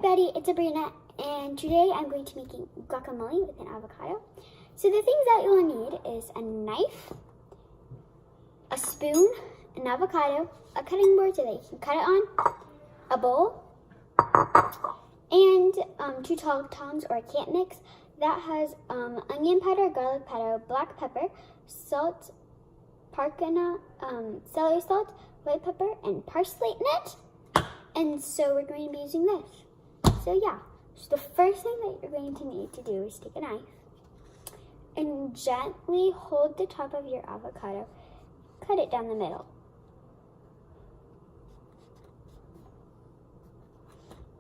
everybody, it's Abrina, and today I'm going to be making guacamole with an avocado. So the things that you'll need is a knife, a spoon, an avocado, a cutting board so that you can cut it on, a bowl, and 2 tall tongs or a can't mix that has onion powder, garlic powder, black pepper, salt, celery salt, white pepper, and parsley in it. And so we're going to be using this. So yeah, so the first thing that you're going to need to do is take a knife and gently hold the top of your avocado, cut it down the middle.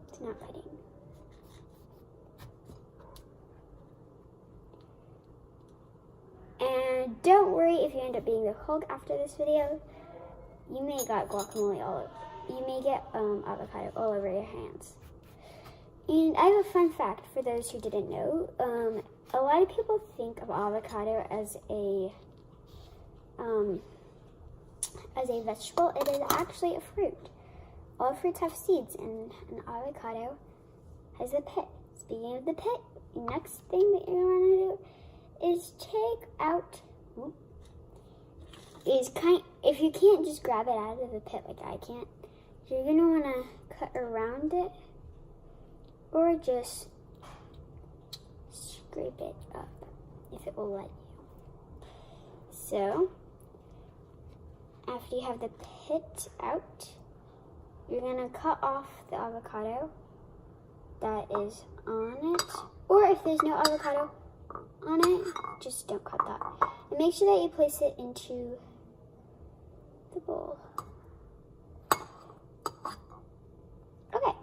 It's not cutting. And don't worry if you end up being the Hulk after this video. You may get guacamole all over. You may get avocado all over your hands. And I have a fun fact for those who didn't know. A lot of people think of avocado as a vegetable. It is actually a fruit. All fruits have seeds, and an avocado has a pit. Speaking of the pit, the next thing that you're going to do is take out. If you can't just grab it out of the pit like I can't, you're going to want to cut around it or just scrape it up if it will let you. So, after you have the pit out, you're going to cut off the avocado that is on it. Or if there's no avocado on it, just don't cut that. And make sure that you place it into the bowl. Okay,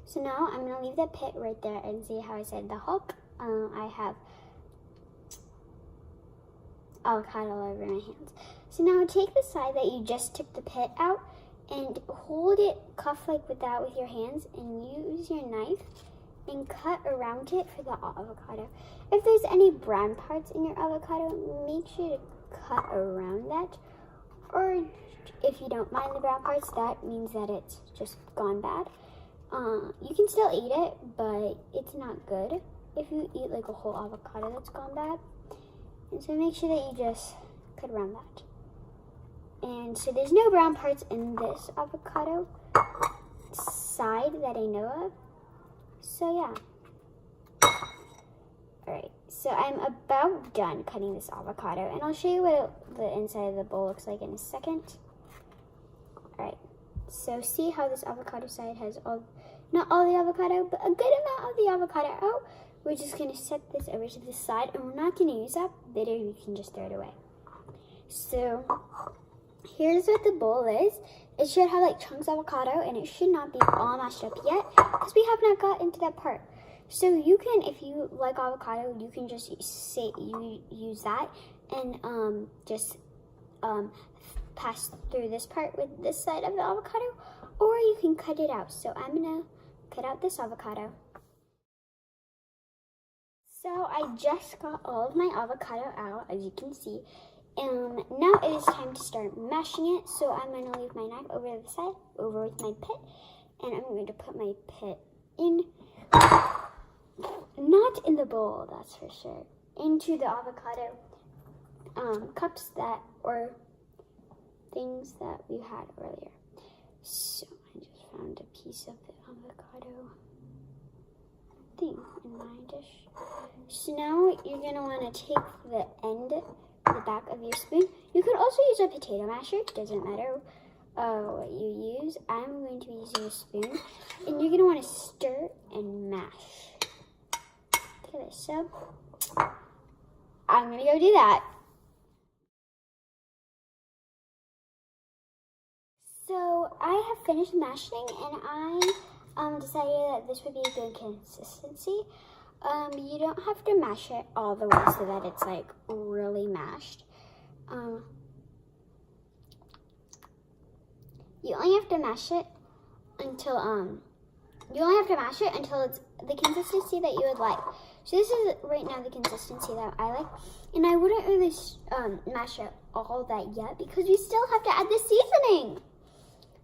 so now I'm gonna leave the pit right there and see how I said the Hulk. I have avocado all over my hands. So now take the side that you just took the pit out and hold it cuff-like with that with your hands and use your knife and cut around it for the avocado. If there's any brown parts in your avocado, make sure to cut around that. Or if you don't mind the brown parts, that means that it's just gone bad. You can still eat it, but it's not good if you eat like a whole avocado that's gone bad. And so make sure that you just cut around that. And so there's no brown parts in this avocado side that I know of. So yeah. Alright, so I'm about done cutting this avocado, and I'll show you what the inside of the bowl looks like in a second. Alright, so see how this avocado side has not all the avocado, but a good amount of the avocado out. We're just going to set this over to the side, and we're not going to use that. Later, you can just throw it away. So, here's what the bowl is. It should have like chunks of avocado, and it should not be all mashed up yet, because we have not got into that part. So you can, if you like avocado, you can just use that and just pass through this part with this side of the avocado, or you can cut it out. So I'm gonna cut out this avocado. So I just got all of my avocado out, as you can see. Now it is time to start mashing it. So I'm going to leave my knife over the side, over with my pit, and I'm going to put my pit in, not in the bowl, that's for sure, into the avocado cups or things that we had earlier. So I just found a piece of the avocado thing in my dish. So now you're going to want to take the end, the back of your spoon. You could also use a potato masher, doesn't matter what you use. I'm going to be using a spoon, and you're going to want to stir and mash. Look at this. So I'm going to go do that. So I have finished mashing, and I decided that this would be a good consistency. You don't have to mash it all the way so that it's like really mashed. You only have to mash it until it's the consistency that you would like. So this is right now the consistency that I like, and I wouldn't really mash it all that yet because we still have to add the seasoning.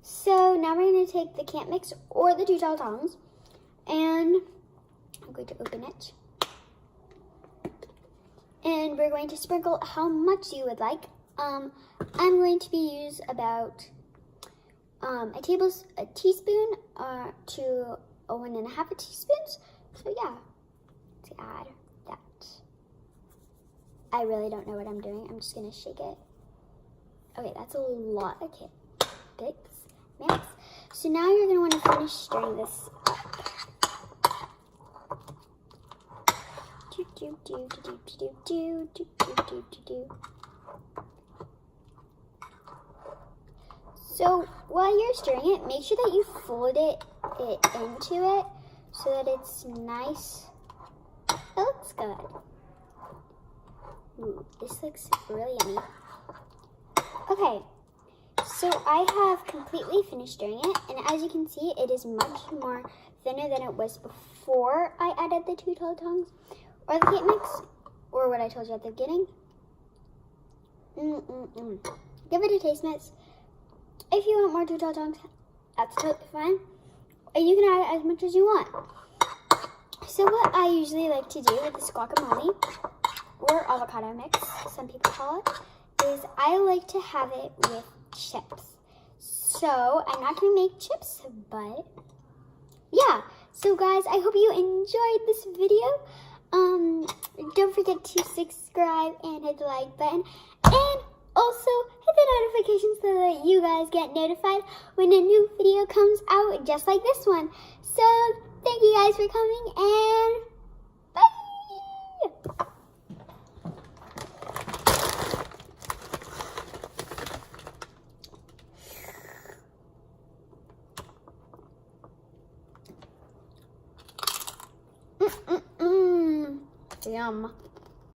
So now we're going to take the can't mix or the 2 tall tongs, And I'm going to open it. And we're going to sprinkle how much you would like. I'm going to use about a teaspoon to 1.5 teaspoons. So yeah, to add that. I really don't know what I'm doing. I'm just gonna shake it. Okay, that's a lot. Okay, mix. So now you're gonna want to finish stirring this up. So while you're stirring it, make sure that you fold it into it so that it's nice. It looks good. Ooh, this looks really yummy. Okay, so I have completely finished stirring it, and as you can see, it is much more thinner than it was before I added the 2 tall tongs or the cake mix, or what I told you at the beginning. Give it a taste mix. If you want more 2 tall tongs, that's totally fine. And you can add as much as you want. So what I usually like to do with this guacamole, or avocado mix, some people call it, is I like to have it with chips. So I'm not going to make chips, but yeah. So guys, I hope you enjoyed this video. Don't forget to subscribe and hit the like button, and also hit the notifications so that you guys get notified when a new video comes out just like this one. So thank you guys for coming, and bye! Yum.